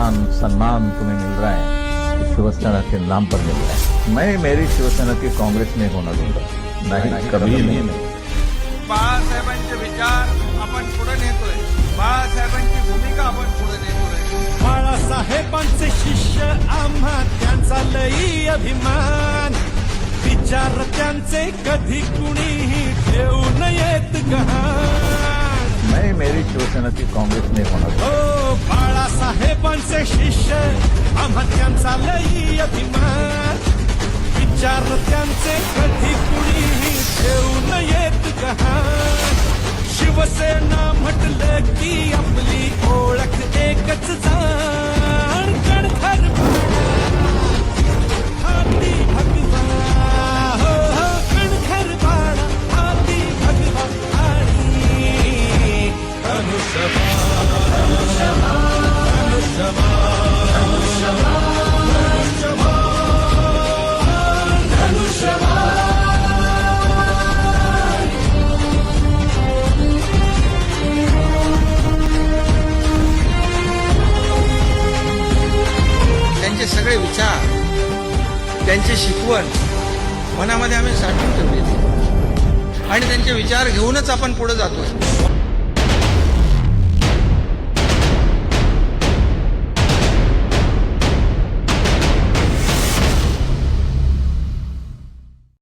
मान सम्मान तुम्हें मिल रहा है, शिवसेना के नाम पर मिल रहा है। मैं मेरी शिवसेना की कांग्रेस में होना दूंगा, नहीं कभी नहीं। बाळासाहेबांचे विचार आपण पुढे नेतोय, बाळासाहेबांची भूमिका आपण पुढे नेतोय। बाळासाहेबांचे शिष्य आम्हा त्यांचा लई अभिमान, विचार त्यांचे कधी कुणीही ठेवू नयेत गहाण। मैं मेरी शिवसेना की कांग्रेस में होना दूंगा। हो बाळासाहेबांचे शिष्य आम्हा त्यांचा लई अभिमान, विचार त्यांचे कधी कुणीही ठेवू नयेत गहाण। शिवसेना म्हटलं की आपली ओळख एकच जाण, कणखर हाती भगवा, हो हो कणखर बाळा हाती भगवा आणि त्यांचे सगळे विचार, त्यांची शिकवण मनामध्ये आम्ही साठवून ठेवलेली आणि त्यांचे विचार घेऊनच आपण पुढे जातोय।